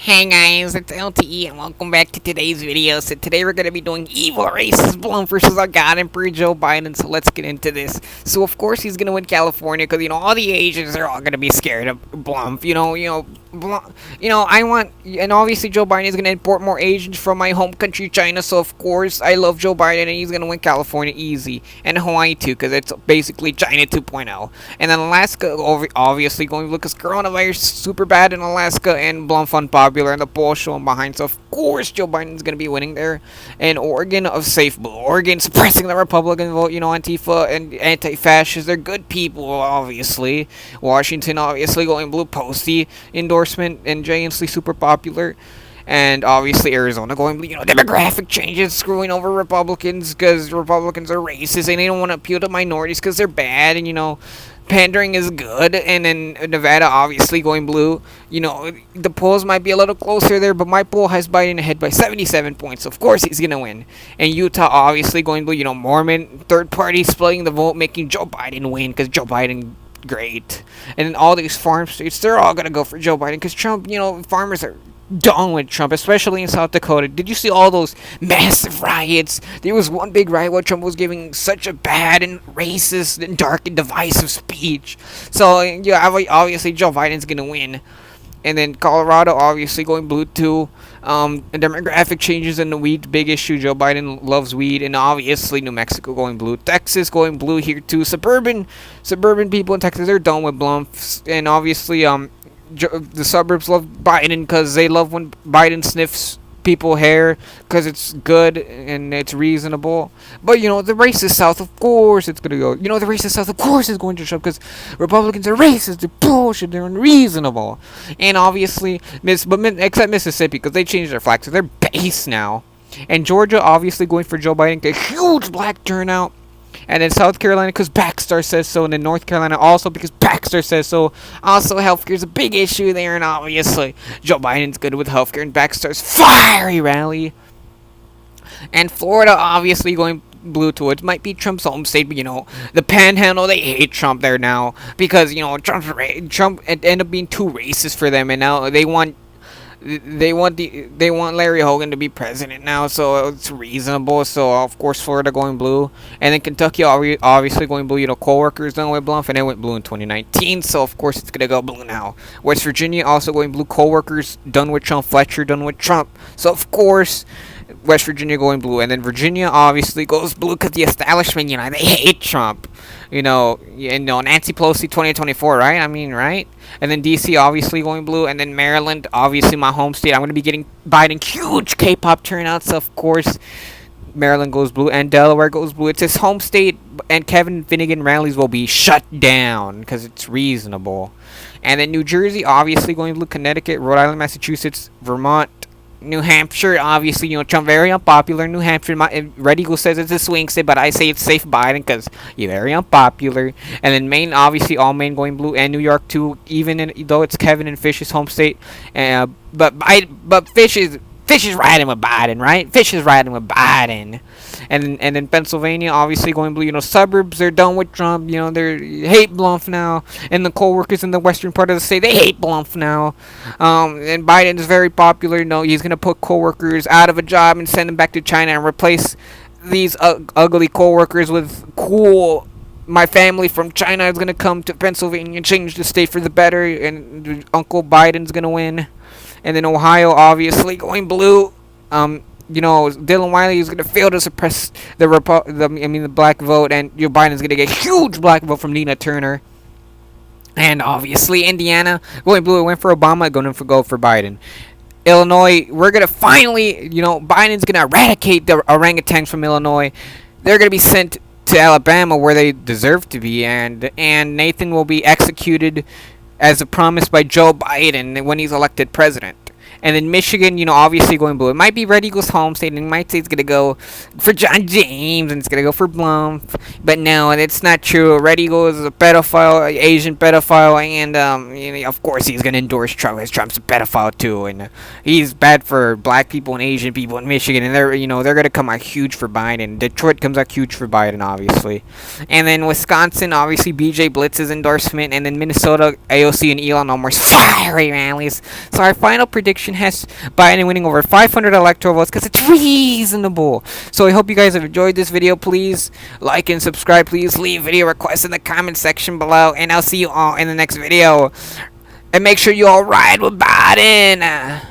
Hey guys, it's LTE and welcome back to today's video. So today we're going to be doing evil racist Blum versus our God Emperor Joe Biden. So let's get into this. So of course he's going to win California because all the Asians are all going to be scared of Blum. Blum, I want, and obviously Joe Biden is going to import more Asians from my home country China. So of course I love Joe Biden and he's going to win California easy, and Hawaii too because it's basically China 2.0. And then Alaska obviously going to look because coronavirus is super bad in Alaska and Blum unpopular and the polls showing behind. So of course Joe Biden's gonna be winning there. And Oregon of safe blue. Oregon suppressing the Republican vote. Antifa and anti-fascists. They're good people, obviously. Washington obviously going blue. Posty endorsement and Jay super popular. And obviously Arizona going, demographic changes screwing over Republicans because Republicans are racist and they don't want to appeal to minorities because they're bad, and pandering is good. And then Nevada obviously going blue. The polls might be a little closer there, but my poll has Biden ahead by 77 points. Of course he's gonna win. And Utah obviously going blue. Mormon third party splitting the vote, making Joe Biden win because Joe Biden great. And then all these farm states, they're all gonna go for Joe Biden because Trump. Farmers are done with Trump, especially in South Dakota. Did you see all those massive riots? There was one big riot where Trump was giving such a bad and racist and dark and divisive speech. So, obviously Joe Biden's gonna win. And then Colorado obviously going blue too. Demographic changes in the weed, big issue. Joe Biden loves weed, and obviously New Mexico going blue. Texas going blue here too. Suburban people in Texas, they're done with Blumps, and obviously the suburbs love Biden because they love when Biden sniffs people hair because it's good and it's reasonable. But the racist South, of course it's gonna go. The racist South, of course, is going to Trump because Republicans are racist, they're bullshit, they're unreasonable. And obviously except Mississippi because they changed their flag, so they're base now. And Georgia obviously going for Joe Biden, a huge black turnout. And then South Carolina because Baxter says so, and then North Carolina also because Baxter says so. Also, healthcare is a big issue there, and obviously Joe Biden's good with healthcare, and Baxter's fiery rally. And Florida obviously going blue to it. Might be Trump's home state, but the Panhandle, they hate Trump there now because Trump ended up being too racist for them, and now they want Larry Hogan to be president now, so it's reasonable. So of course Florida going blue, and then Kentucky obviously going blue. Co-workers done with Blum, and it went blue in 2019, so of course it's gonna go blue now. West Virginia also going blue. Co-workers done with Trump. Fletcher done with Trump, so of course West Virginia going blue. And then Virginia obviously goes blue because the establishment, they hate Trump. Nancy Pelosi 2024, right? I mean, right? And then DC obviously going blue. And then Maryland, obviously my home state. I'm going to be getting Biden huge K-pop turnouts, so of course Maryland goes blue. And Delaware goes blue. It's his home state, and Kevin Finnegan rallies will be shut down because it's reasonable. And then New Jersey obviously going blue. Connecticut, Rhode Island, Massachusetts, Vermont, New Hampshire, obviously, Trump very unpopular. New Hampshire, Red Eagle says it's a swing state, but I say it's safe Biden because you're very unpopular. And then Maine, obviously, all Maine going blue, and New York too, though it's Kevin and Fish's home state. But Fish is riding with Biden, right? Fish is riding with Biden. And then Pennsylvania, obviously going blue. Suburbs, they're done with Trump. They hate Blum now. And the co-workers in the western part of the state, they hate Blum now. And Biden is very popular. He's going to put co-workers out of a job and send them back to China and replace these ugly co-workers with cool. My family from China is going to come to Pennsylvania and change the state for the better. And Uncle Biden's going to win. And then Ohio, obviously going blue. Dylan Wiley is going to fail to suppress the black vote, and Joe Biden's going to get a huge black vote from Nina Turner. And obviously Indiana going blue, went for Obama, going to go for Biden. Illinois, we're going to finally, Biden's going to eradicate the orangutans from Illinois. They're going to be sent to Alabama where they deserve to be, and Nathan will be executed as promised by Joe Biden when he's elected president. And then Michigan, obviously going blue. It might be Red Eagle's home state, and it might say it's going to go for John James, and it's going to go for Blum. But no, it's not true. Red Eagle is a pedophile, Asian pedophile, and of course he's going to endorse Trump, because Trump's a pedophile too, and he's bad for black people and Asian people in Michigan, and they're going to come out huge for Biden. Detroit comes out huge for Biden, obviously. And then Wisconsin, obviously BJ Blitz's endorsement, and then Minnesota, AOC and Elon Musk's fiery rallies. So our final prediction prediction has Biden winning over 500 electoral votes because it's reasonable. So I hope you guys have enjoyed this video. Please like and subscribe. Please leave video requests in the comment section below, and I'll see you all in the next video. And make sure you all ride with Biden.